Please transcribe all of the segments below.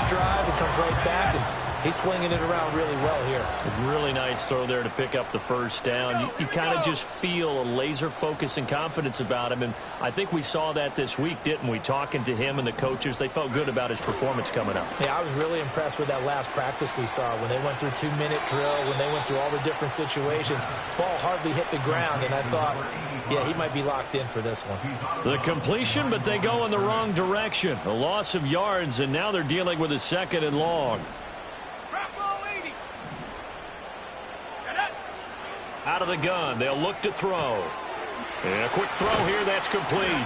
last drive and comes right back, and he's flinging it around really well here. A really nice throw there to pick up the first down. You kind of just feel a laser focus and confidence about him, and I think we saw that this week, didn't we? Talking to him and the coaches, they felt good about his performance coming up. Yeah, I was really impressed with that last practice we saw when they went through 2-minute drill, when they went through all the different situations. Ball hardly hit the ground, and I thought, yeah, he might be locked in for this one. The completion, but they go in the wrong direction. A loss of yards, and now they're dealing with a 2nd and long. Out of the gun, they'll look to throw. And a quick throw here, that's complete.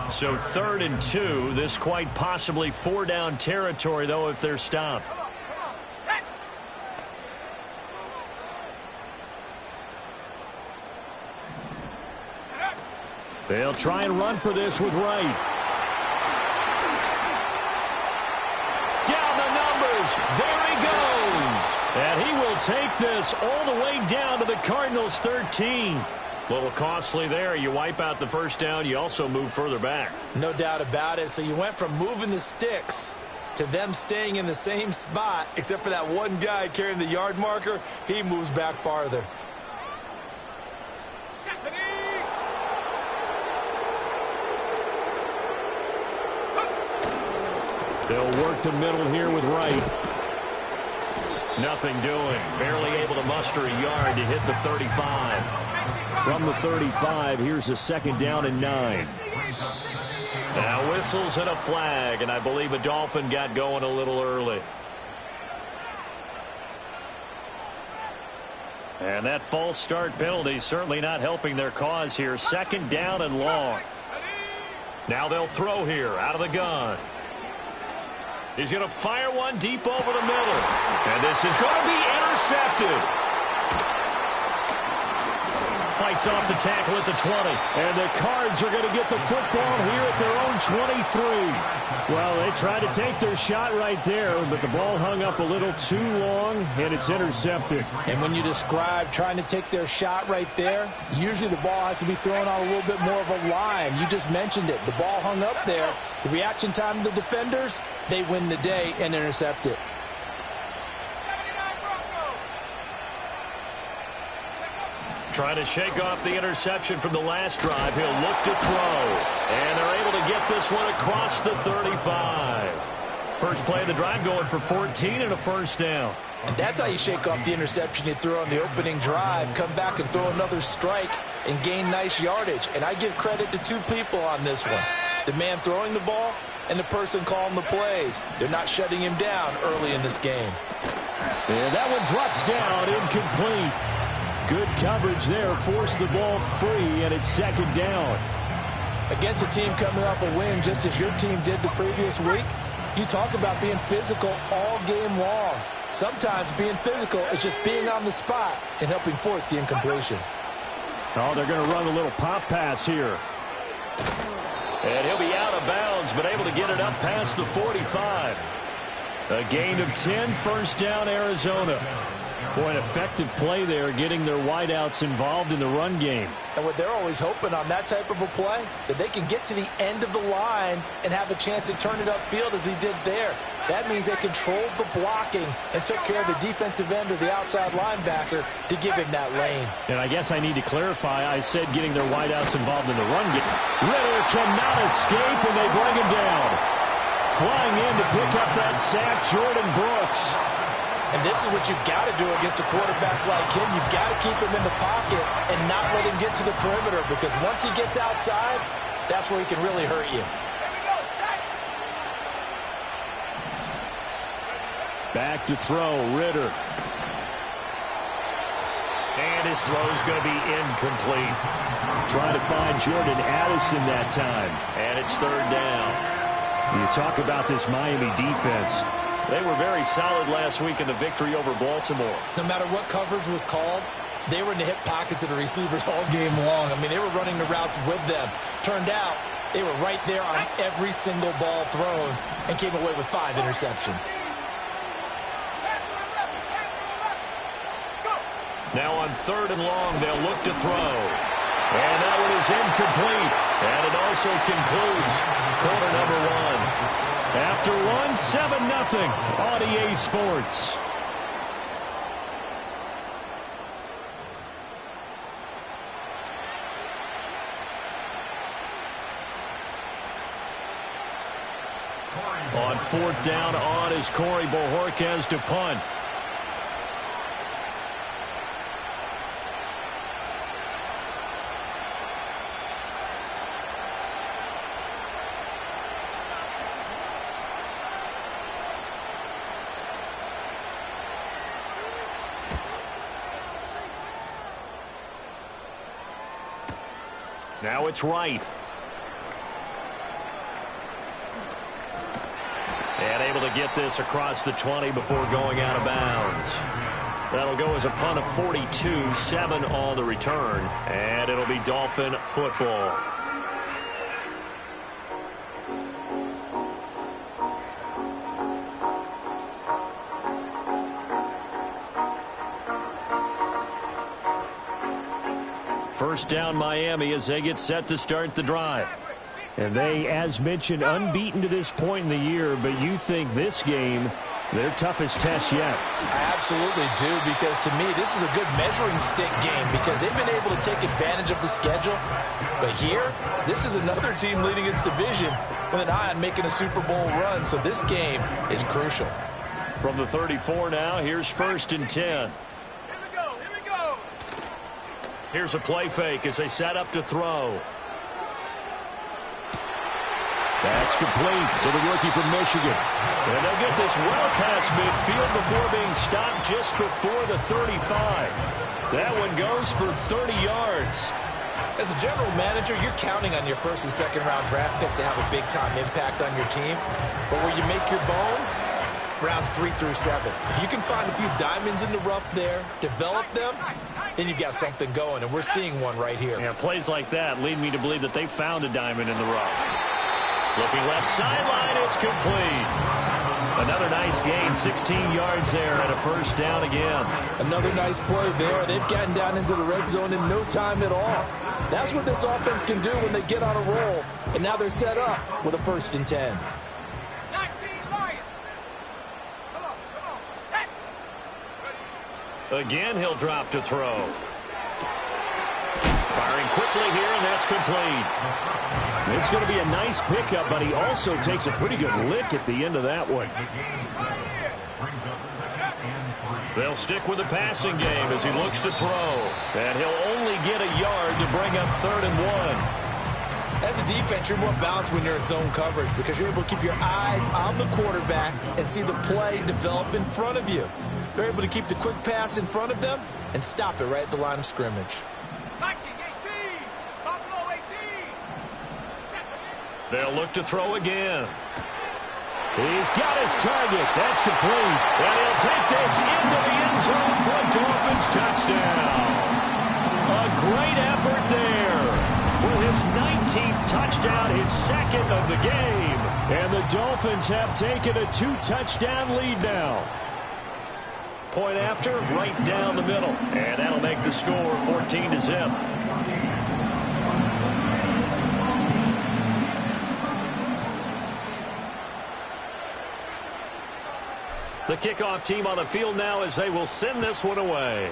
So 3rd and 2. This quite possibly 4-down territory, though, if they're stopped. They'll try and run for this with Wright. Down the numbers. There he goes. And he will take this all the way down to the Cardinals' 13. A little costly there. You wipe out the first down. You also move further back. No doubt about it. So you went from moving the sticks to them staying in the same spot, except for that one guy carrying the yard marker. He moves back farther. They'll work the middle here with Wright. Nothing doing. Barely able to muster a yard to hit the 35. From the 35, here's a 2nd down and 9. Now whistles and a flag, and I believe a Dolphin got going a little early. And that false start penalty certainly not helping their cause here. 2nd down and long. Now they'll throw here out of the gun. He's going to fire one deep over the middle. And this is going to be intercepted. Fights off the tackle at the 20. And the Cards are going to get the football here at their own 23. Well, they tried to take their shot right there, but the ball hung up a little too long, and it's intercepted. And when you describe trying to take their shot right there, usually the ball has to be thrown on a little bit more of a line. You just mentioned it. The ball hung up there. The reaction time of the defenders, they win the day and intercept it. Trying to shake off the interception from the last drive. He'll look to throw. And they're able to get this one across the 35. First play of the drive going for 14 and a first down. And that's how you shake off the interception you threw on the opening drive. Come back and throw another strike and gain nice yardage. And I give credit to two people on this one. The man throwing the ball and the person calling the plays. They're not shutting him down early in this game. And that one drops down, incomplete. Good coverage there, forced the ball free, and it's 2nd down. Against a team coming off a win just as your team did the previous week, you talk about being physical all game long. Sometimes being physical is just being on the spot and helping force the incompletion. Oh, they're going to run a little pop pass here. And he'll be out of bounds, but able to get it up past the 45. A gain of 10, first down, Arizona. Boy, an effective play there, getting their wideouts involved in the run game. And what they're always hoping on that type of a play, that they can get to the end of the line and have a chance to turn it upfield as he did there. That means they controlled the blocking and took care of the defensive end or the outside linebacker to give him that lane. And I guess I need to clarify, I said getting their wideouts involved in the run game. Ritter cannot escape, and they bring him down. Flying in to pick up that sack, Jordan Brooks. And this is what you've got to do against a quarterback like him. You've got to keep him in the pocket and not let him get to the perimeter, because once he gets outside, that's where he can really hurt you. Back to throw, Ritter. And his throw's going to be incomplete. Trying to find Jordan Addison that time. And it's 3rd down. You talk about this Miami defense. They were very solid last week in the victory over Baltimore. No matter what coverage was called, they were in the hip pockets of the receivers all game long. I mean, they were running the routes with them. Turned out, they were right there on every single ball thrown and came away with 5 interceptions. Now on 3rd and long, they'll look to throw. incomplete. And it also concludes quarter number one. After one, 7-0 on EA Sports. On fourth down on is Corey Bojorquez to punt. Now it's right. And able to get this across the 20 before going out of bounds. That'll go as a punt of 42, 7 on the return. And it'll be Dolphin football. First down Miami as they get set to start the drive. And they, as mentioned, unbeaten to this point in the year, but you think this game, their toughest test yet? I absolutely do, because to me, this is a good measuring stick game because they've been able to take advantage of the schedule. But here, this is another team leading its division with an eye on making a Super Bowl run, so this game is crucial. From the 34 now, here's 1st and 10. Here's a play fake as they set up to throw. That's complete to the rookie from Michigan. And they'll get this well past midfield before being stopped just before the 35. That one goes for 30 yards. As a general manager, you're counting on your first and second round draft picks to have a big-time impact on your team. But where you make your bones, rounds 3 through 7. If you can find a few diamonds in the rough there, develop them, then you've got something going, and we're seeing one right here. Yeah, plays like that lead me to believe that they found a diamond in the rough. Looking left sideline, it's complete. Another nice gain, 16 yards there, and a first down again. Another nice play there. They've gotten down into the red zone in no time at all. That's what this offense can do when they get on a roll, and now they're set up with a 1st and 10. Again, he'll drop to throw. Firing quickly here, and that's complete. It's going to be a nice pickup, but he also takes a pretty good lick at the end of that one. They'll stick with the passing game as he looks to throw. And he'll only get a yard to bring up 3rd and 1. As a defense, you're more balanced when you're in zone coverage because you're able to keep your eyes on the quarterback and see the play develop in front of you. They're able to keep the quick pass in front of them and stop it right at the line of scrimmage. They'll look to throw again. He's got his target. That's complete. And he'll take this into the end zone for a Dolphins touchdown. A great effort there. With his 19th touchdown, his 2nd of the game. And the Dolphins have taken a 2-touchdown lead now. Point after, right down the middle. And that'll make the score 14-0. The kickoff team on the field now as they will send this one away.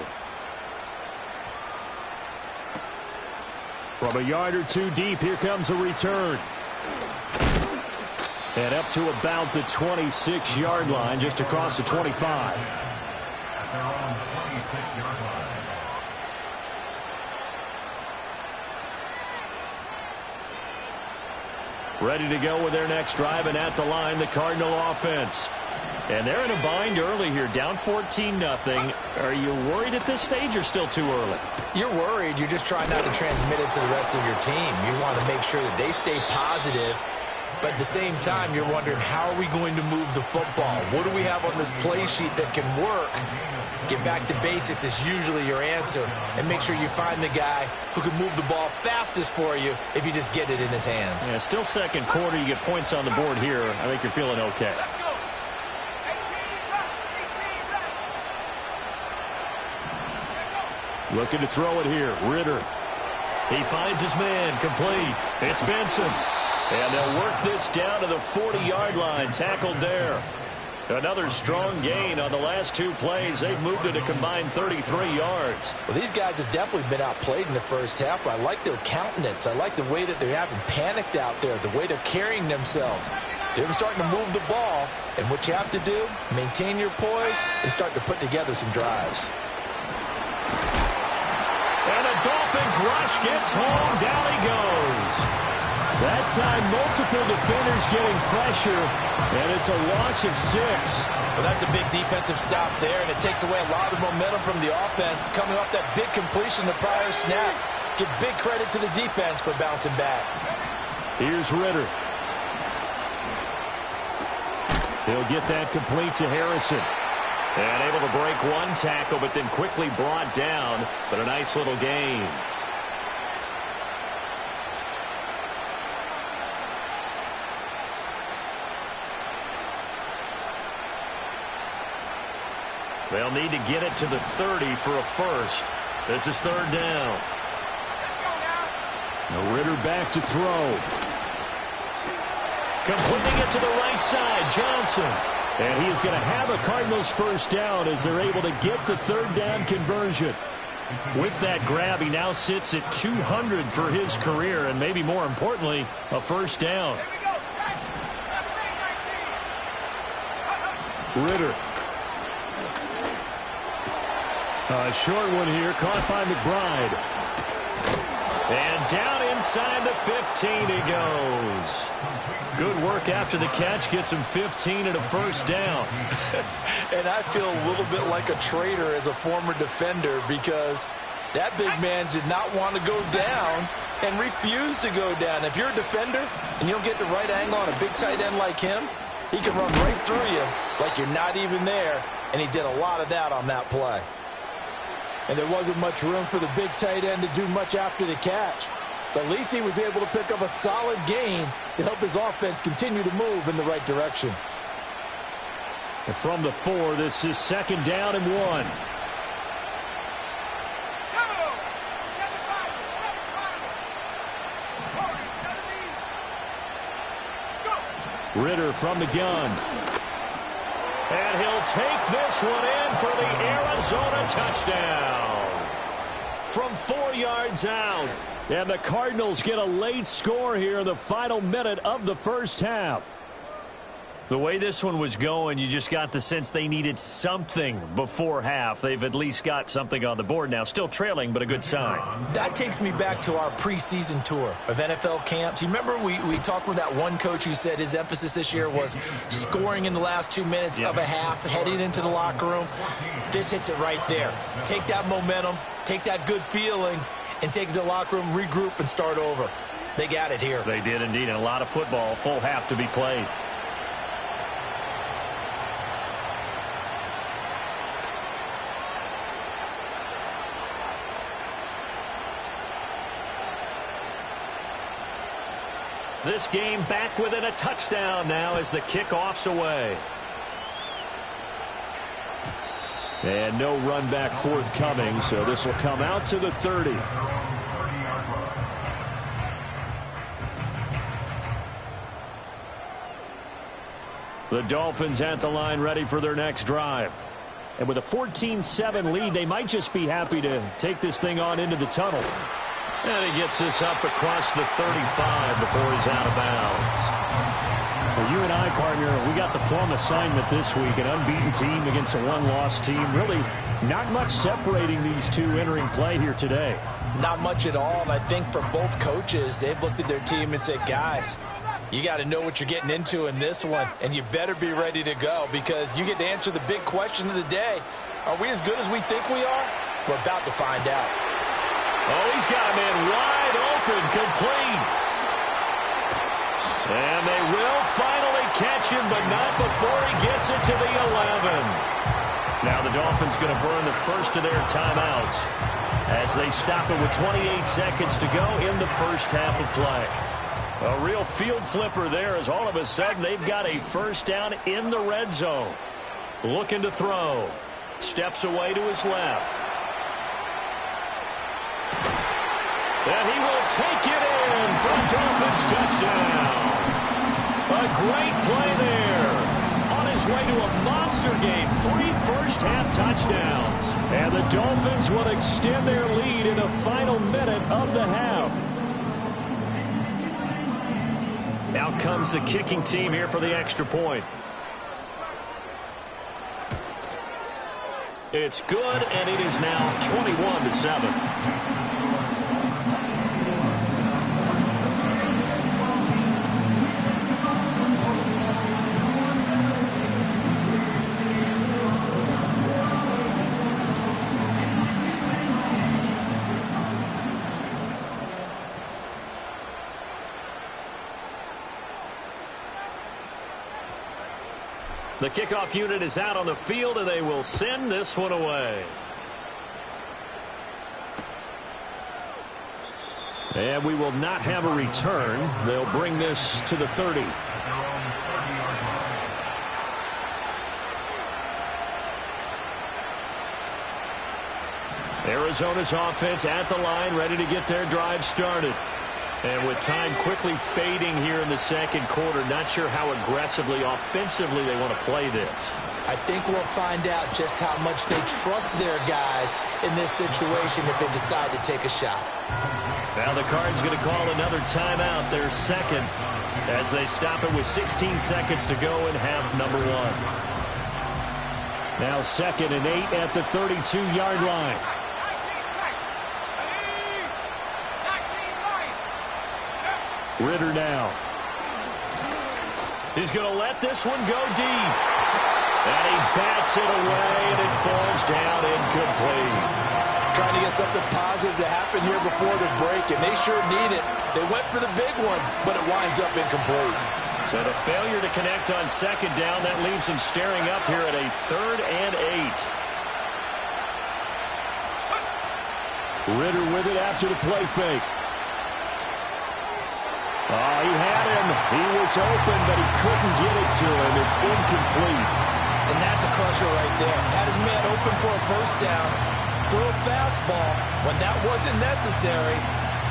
From a yard or two deep, here comes a return. And up to about the 26-yard line, just across the 25. Ready to go with their next drive, and at the line, the Cardinal offense. And they're in a bind early here, down 14-0. Are you worried at this stage or still too early? You're worried. You're just trying not to transmit it to the rest of your team. You want to make sure that they stay positive. But at the same time, you're wondering, how are we going to move the football? What do we have on this play sheet that can work? Get back to basics is usually your answer. And make sure you find the guy who can move the ball fastest for you if you just get it in his hands. Yeah, still second quarter. You get points on the board here. I think you're feeling okay. Looking to throw it here. Ritter. He finds his man, complete. It's Benson. And they'll work this down to the 40-yard line, tackled there. Another strong gain on the last two plays. They've moved it a combined 33 yards. Well, these guys have definitely been outplayed in the first half, but I like their countenance. I like the way that they're having panicked out there, the way they're carrying themselves. They're starting to move the ball, and what you have to do, maintain your poise and start to put together some drives. And the Dolphins rush gets home. Down he goes. That time, multiple defenders getting pressure, and it's a loss of 6. Well, that's a big defensive stop there, and it takes away a lot of momentum from the offense. Coming off that big completion the prior snap. Give big credit to the defense for bouncing back. Here's Ritter. He'll get that complete to Harrison. And able to break one tackle, but then quickly brought down. But a nice little gain. They'll need to get it to the 30 for a first. This is third down. Now Ritter back to throw. Completing it to the right side, Johnson. And he is going to have a Cardinals first down as they're able to get the third down conversion. With that grab, he now sits at 200 for his career, and maybe more importantly, a first down. Ritter. A short one here, caught by McBride. And down inside the 15 he goes. Good work after the catch, gets him 15 and a first down. And I feel a little bit like a traitor as a former defender because that big man did not want to go down and refused to go down. If you're a defender and you don't get the right angle on a big tight end like him, he can run right through you like you're not even there, and he did a lot of that on that play. And there wasn't much room for the big tight end to do much after the catch. But at least he was able to pick up a solid gain to help his offense continue to move in the right direction. And from the 4, this is second down and 1. Ritter from the gun. And he'll take this one in for the Arizona touchdown. From 4 yards out. And the Cardinals get a late score here in the final minute of the first half. The way this one was going, you just got the sense they needed something before half. They've at least got something on the board now. Still trailing, but a good sign. That takes me back to our preseason tour of NFL camps. You remember we talked with that one coach who said his emphasis this year was scoring in the last 2 minutes of a half, heading into the locker room. This hits it right there. Take that momentum, take that good feeling, and take it to the locker room, regroup, and start over. They got it here. They did indeed, and a lot of football, full half to be played. This game back within a touchdown now as the kickoff's away. And no run back forthcoming, so this will come out to the 30. The Dolphins at the line ready for their next drive. And with a 14-7 lead, they might just be happy to take this thing on into the tunnel. And he gets this up across the 35 before he's out of bounds. Well, you and I, partner, we got the plum assignment this week. An unbeaten team against a one-loss team. Really not much separating these two entering play here today. Not much at all, and I think for both coaches, they've looked at their team and said, guys, you got to know what you're getting into in this one, and you better be ready to go because you get to answer the big question of the day. Are we as good as we think we are? We're about to find out. Oh, he's got a man wide open, complete. And they will finally catch him, but not before he gets it to the 11. Now the Dolphins going to burn the first of their timeouts as they stop it with 28 seconds to go in the first half of play. A real field flipper there as all of a sudden they've got a first down in the red zone. Looking to throw. Steps away to his left. And he will take it in for a Dolphins touchdown. A great play there. On his way to a monster game, 3 first-half touchdowns. And the Dolphins will extend their lead in the final minute of the half. Now comes the kicking team here for the extra point. It's good, and it is now 21-7. The kickoff unit is out on the field, and they will send this one away. And we will not have a return. They'll bring this to the 30. Arizona's offense at the line, ready to get their drive started. And with time quickly fading here in the second quarter, not sure how aggressively, offensively they want to play this. I think we'll find out just how much they trust their guys in this situation if they decide to take a shot. Now the Cards going to call another timeout, their second, as they stop it with 16 seconds to go in half number 1. Now 2nd and 8 at the 32-yard line. Ritter now. He's going to let this one go deep. And he bats it away, and it falls down incomplete. Trying to get something positive to happen here before the break, and they sure need it. They went for the big one, but it winds up incomplete. So the failure to connect on 2nd down, that leaves them staring up here at a 3rd and 8. Ritter with it after the play fake. Oh, he had him. He was open, but he couldn't get it to him. It's incomplete. And that's a crusher right there. Had his man open for a first down. Throw a fastball when that wasn't necessary.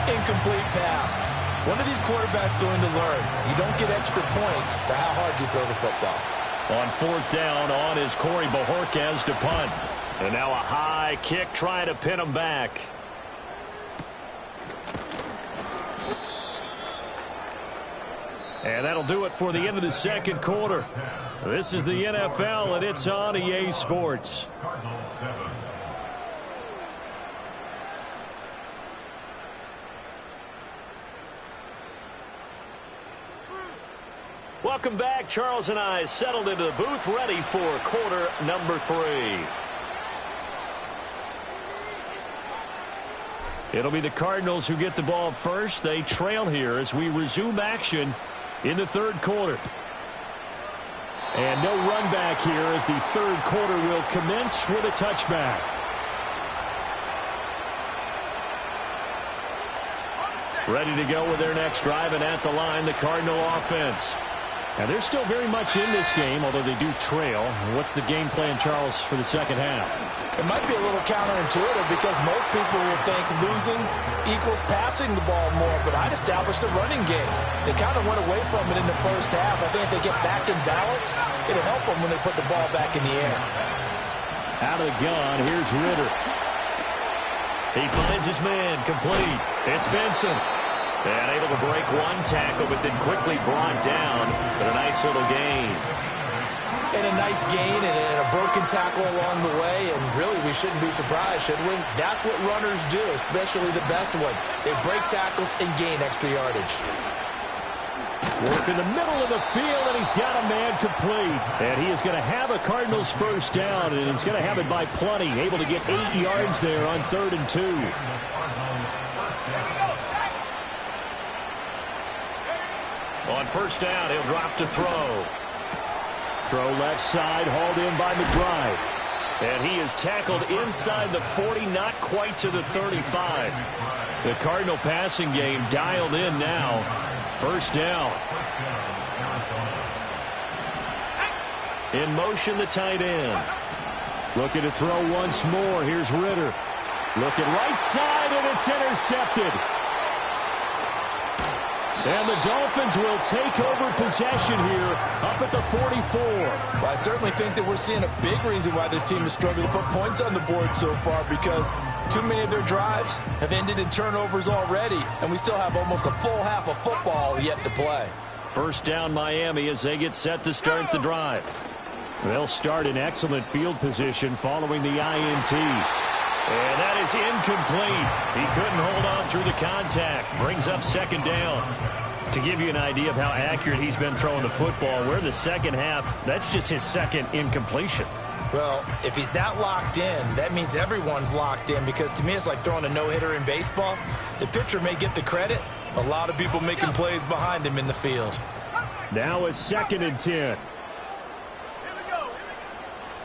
Incomplete pass. When are these quarterbacks going to learn? You don't get extra points for how hard you throw the football. On 4th down, on is Corey Bajorquez to punt. And now a high kick trying to pin him back. And that'll do it for the end of the second quarter. This is the NFL, and it's on EA Sports. Welcome back. Charles and I settled into the booth, ready for quarter number 3. It'll be the Cardinals who get the ball first. They trail here as we resume action in the 3rd quarter. And no run back here as the 3rd quarter will commence with a touchback. Ready to go with their next drive, and at the line, the Cardinal offense. Now, they're still very much in this game, although they do trail. What's the game plan, Charles, for the second half? It might be a little counterintuitive because most people would think losing equals passing the ball more, but I'd establish the running game. They kind of went away from it in the first half. I think if they get back in balance, it'll help them when they put the ball back in the air. Out of the gun, here's Ritter. He finds his man, complete. It's Benson. And able to break one tackle, but then quickly brought down. But a nice little gain. And a nice gain and a broken tackle along the way. And really, we shouldn't be surprised, should we? That's what runners do, especially the best ones. They break tackles and gain extra yardage. Work in the middle of the field, and he's got a man complete. And he is going to have a Cardinals first down, and he's going to have it by plenty. Able to get 8 yards there on 3rd and 2. On first down, he'll drop to throw. Throw left side, hauled in by McBride. And he is tackled inside the 40, not quite to the 35. The Cardinal passing game dialed in now. First down. In motion, the tight end. Looking to throw once more. Here's Ritter. Looking right side, and it's intercepted. And the Dolphins will take over possession here up at the 44. Well, I certainly think that we're seeing a big reason why this team has struggled to put points on the board so far, because too many of their drives have ended in turnovers already, and we still have almost a full half of football yet to play. First down Miami as they get set to start the drive. They'll start in excellent field position following the INT. And that is incomplete. He couldn't hold on through the contact. Brings up second down. To give you an idea of how accurate he's been throwing the football, we're in the second half. That's just his second incompletion. Well, if he's that locked in, that means everyone's locked in, because to me it's like throwing a no-hitter in baseball. The pitcher may get the credit, but a lot of people making plays behind him in the field. Now it's 2nd and 10.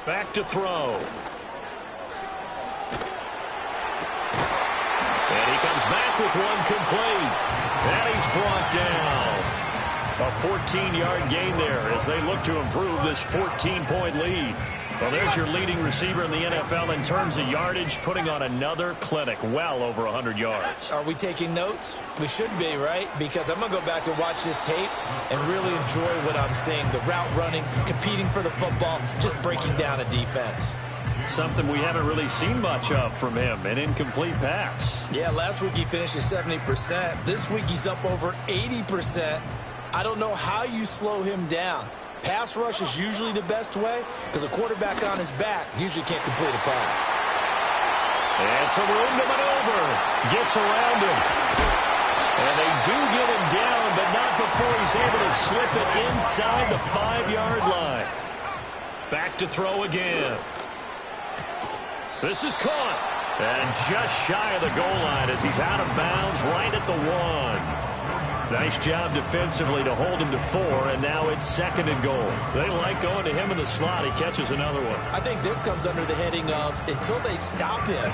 Back to throw. And he comes back with one complete. And he's brought down. A 14-yard gain there as they look to improve this 14-point lead. Well, there's your leading receiver in the NFL in terms of yardage, putting on another clinic, well over 100 yards. Are we taking notes? We should be, right? Because I'm going to go back and watch this tape and really enjoy what I'm seeing. The route running, competing for the football, just breaking down a defense. Something we haven't really seen much of from him, an incomplete pass. Yeah, last week he finished at 70%. This week he's up over 80%. I don't know how you slow him down. Pass rush is usually the best way, because a quarterback on his back usually can't complete a pass. And some room to maneuver. Gets around him. And they do get him down, but not before he's able to slip it inside the 5-yard line. Back to throw again. This is caught. And just shy of the goal line as he's out of bounds right at the 1. Nice job defensively to hold him to 4, and now it's 2nd and goal. They like going to him in the slot. He catches another one. I think this comes under the heading of, until they stop him,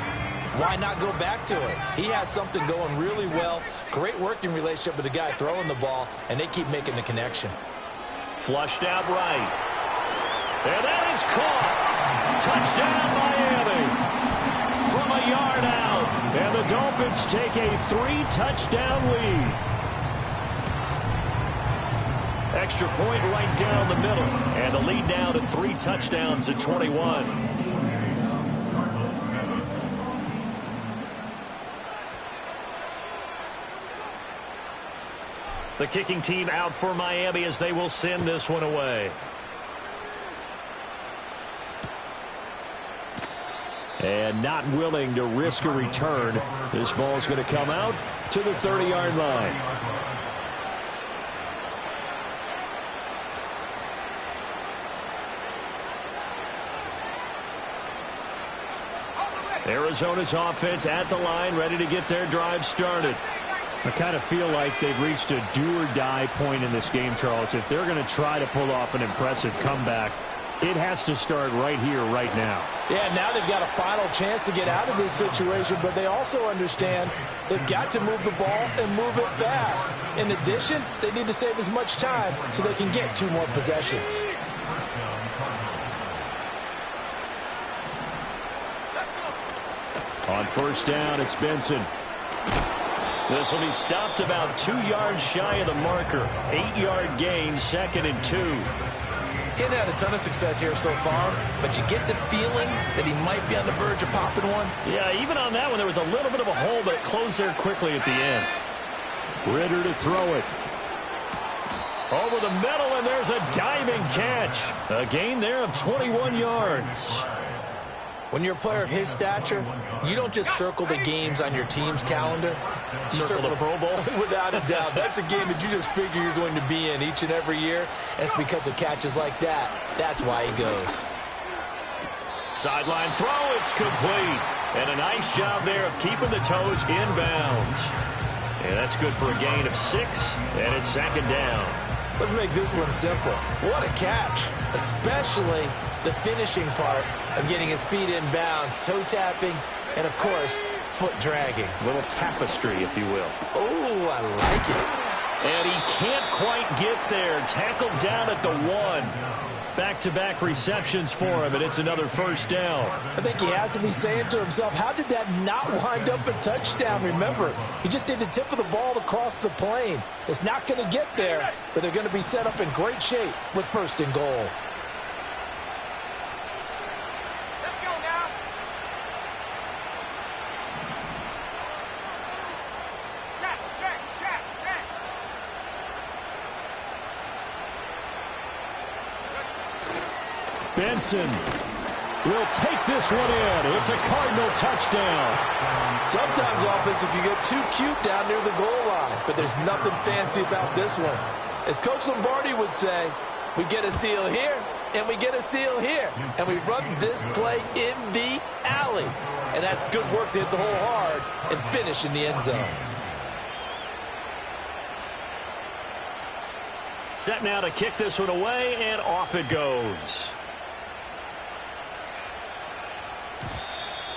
why not go back to it? He has something going really well. Great working relationship with the guy throwing the ball, and they keep making the connection. Flushed out right. And that is caught. Touchdown, Miami. From a yard out. And the Dolphins take a 3-touchdown lead. Extra point right down the middle. And the lead now to 3 touchdowns at 21. The kicking team out for Miami as they will send this one away. And not willing to risk a return. This ball is going to come out to the 30-yard line. Arizona's offense at the line, ready to get their drive started. I kind of feel like they've reached a do-or-die point in this game, Charles. If they're going to try to pull off an impressive comeback, it has to start right here, right now. Yeah, now they've got a final chance to get out of this situation, but they also understand they've got to move the ball and move it fast. In addition, they need to save as much time so they can get 2 more possessions. On first down, it's Benson. This will be stopped about 2 yards shy of the marker. 8-yard gain, 2nd and 2. He hadn't had a ton of success here so far, but you get the feeling that he might be on the verge of popping one. Yeah, even on that one, there was a little bit of a hole, but it closed there quickly at the end. Ritter to throw it. Over the middle, and there's a diving catch. A gain there of 21 yards. When you're a player of his stature, you don't just circle the games on your team's calendar. You circle the Pro Bowl? Without a doubt. That's a game that you just figure you're going to be in each and every year. And it's because of catches like that. That's why he goes. Sideline throw, it's complete. And a nice job there of keeping the toes in bounds. And that's good for a gain of 6, and it's 2nd down. Let's make this one simple. What a catch, especially the finishing part of getting his feet in bounds, toe tapping, and of course, foot dragging. A little tapestry, if you will. Oh, I like it. And he can't quite get there. Tackled down at the 1. Back-to-back receptions for him, and it's another first down. I think he has to be saying to himself, how did that not wind up a touchdown? Remember, he just did the tip of the ball across the plane. It's not going to get there, but they're going to be set up in great shape with first and goal. Let's go now. Check. Benson will take this one in. It's a Cardinal touchdown. Sometimes offense can get too cute down near the goal line, but there's nothing fancy about this one. As Coach Lombardi would say, we get a seal here, and we get a seal here, and we run this play in the alley. And that's good work to hit the hole hard and finish in the end zone. Set now to kick this one away, and off it goes.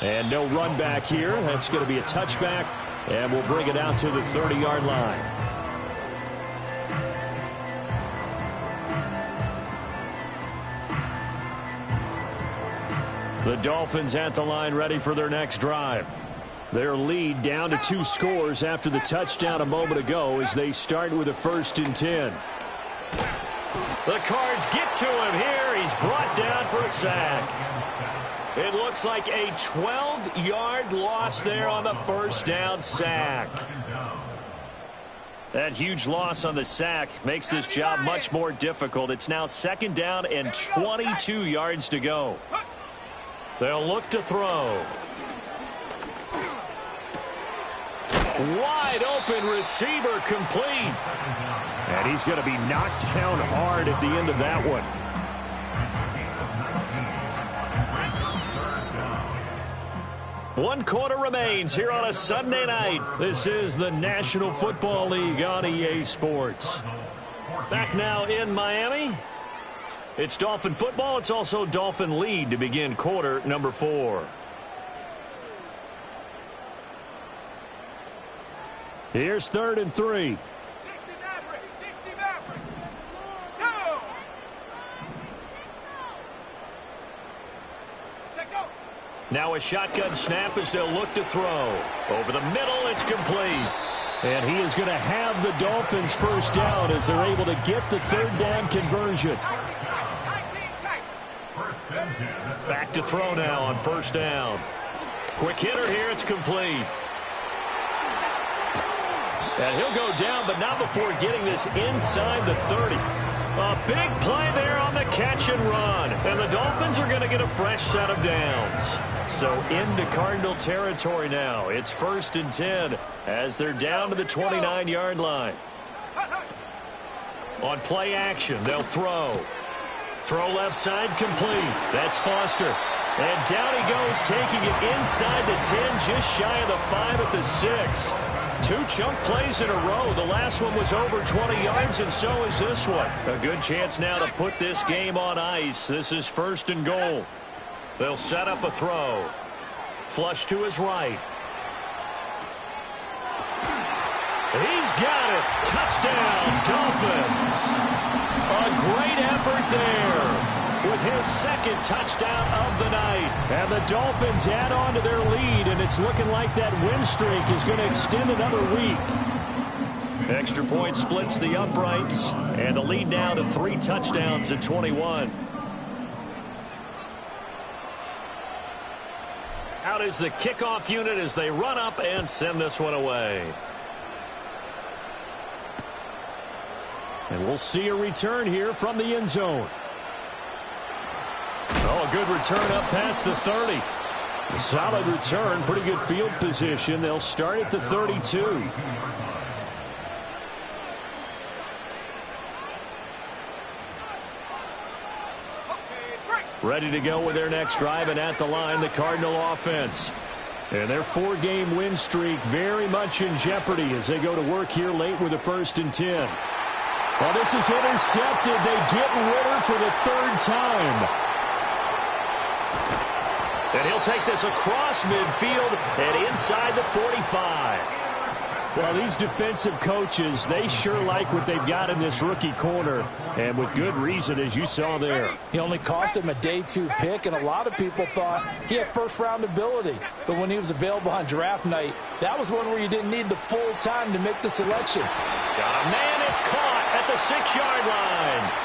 And no run back here. That's going to be a touchback, and we'll bring it out to the 30-yard line. The Dolphins at the line ready for their next drive. Their lead down to 2 scores after the touchdown a moment ago as they start with a 1st and 10. The Cards get to him here. He's brought down for a sack. It looks like a 12-yard loss there on the first down sack. That huge loss on the sack makes this job much more difficult. It's now 2nd down and 22 yards to go. They'll look to throw. Wide open receiver complete. And he's going to be knocked down hard at the end of that one. One quarter remains here on a Sunday night. This is the National Football League on EA Sports. Back now in Miami. It's Dolphin football. It's also Dolphin lead to begin quarter number 4. Here's 3rd and 3. Now a shotgun snap as they'll look to throw. Over the middle, it's complete. And he is going to have the Dolphins first down as they're able to get the 3rd down conversion. Back to throw now on first down. Quick hitter here, it's complete. And he'll go down, but not before getting this inside the 30. A big play there on the catch and run. And the Dolphins are going to get a fresh set of downs. So into Cardinal territory now. It's 1st and 10 as they're down to the 29-yard line. On play action, they'll throw. Throw left side complete. That's Foster. And down he goes, taking it inside the 10, just shy of the 5 at the 6. 2 chunk plays in a row. The last one was over 20 yards, and so is this one. A good chance now to put this game on ice. This is 1st and goal. They'll set up a throw. Flush to his right. He's got it. Touchdown, Dolphins. A great effort there with his 2nd touchdown of the night. And the Dolphins add on to their lead, and it's looking like that win streak is going to extend another week. Extra point splits the uprights, and the lead now to 3 touchdowns at 21. Out is the kickoff unit as they run up and send this one away. And we'll see a return here from the end zone. Oh, a good return up past the 30. A solid return, pretty good field position. They'll start at the 32. Ready to go with their next drive, and at the line, the Cardinal offense. And their 4-game win streak very much in jeopardy as they go to work here late with a 1st and 10. Well, this is intercepted. They get Ritter for the 3rd time. And he'll take this across midfield and inside the 45. Well, these defensive coaches, they sure like what they've got in this rookie corner, and with good reason, as you saw there. He only cost him a day 2 pick, and a lot of people thought he had first-round ability. But when he was available on draft night, that was one where you didn't need the full time to make the selection. Got a man, it's caught at the 6-yard line.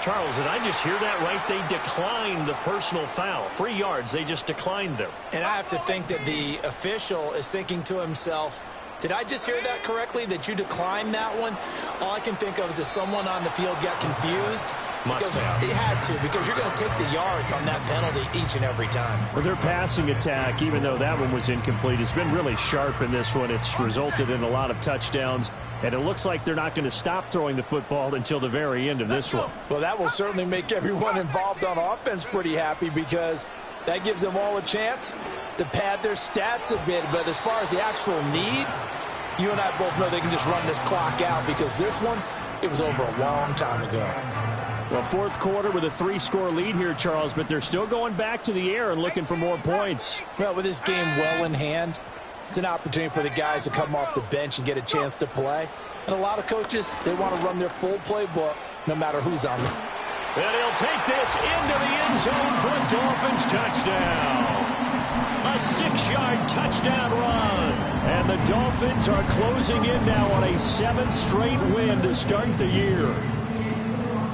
Charles, did I just hear that right? They declined the personal foul. 3 yards, they just declined them. And I have to think that the official is thinking to himself, did I just hear that correctly, that you declined that one? All I can think of is that someone on the field got confused. Because it had to, because you're going to take the yards on that penalty each and every time. Well, their passing attack, even though that one was incomplete, has been really sharp in this one. It's resulted in a lot of touchdowns, and it looks like they're not going to stop throwing the football until the very end of this one. Well, that will certainly make everyone involved on offense pretty happy, because that gives them all a chance to pad their stats a bit. But as far as the actual need, you and I both know they can just run this clock out, because this one, it was over a long time ago. Well, fourth quarter with a 3-score lead here, Charles, but they're still going back to the air and looking for more points. Well, with this game well in hand, it's an opportunity for the guys to come off the bench and get a chance to play. And a lot of coaches, they want to run their full playbook no matter who's on them. And he'll take this into the end zone for a Dolphins touchdown. A 6-yard touchdown run. And the Dolphins are closing in now on a 7th straight win to start the year.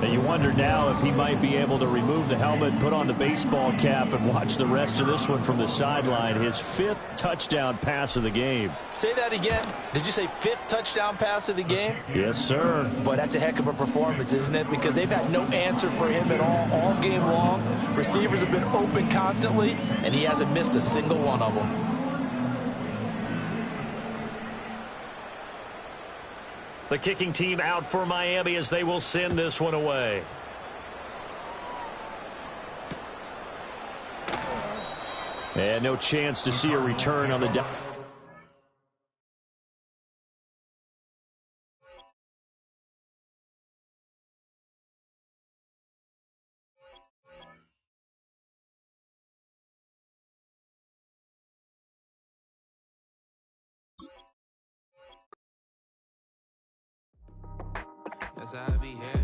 And you wonder now if he might be able to remove the helmet, put on the baseball cap, and watch the rest of this one from the sideline. His 5th touchdown pass of the game. Say that again. Did you say 5th touchdown pass of the game? Yes, sir. Boy, that's a heck of a performance, isn't it? Because they've had no answer for him at all game long. Receivers have been open constantly, and he hasn't missed a single one of them. The kicking team out for Miami as they will send this one away. And no chance to see a return on the down. That's how I be here.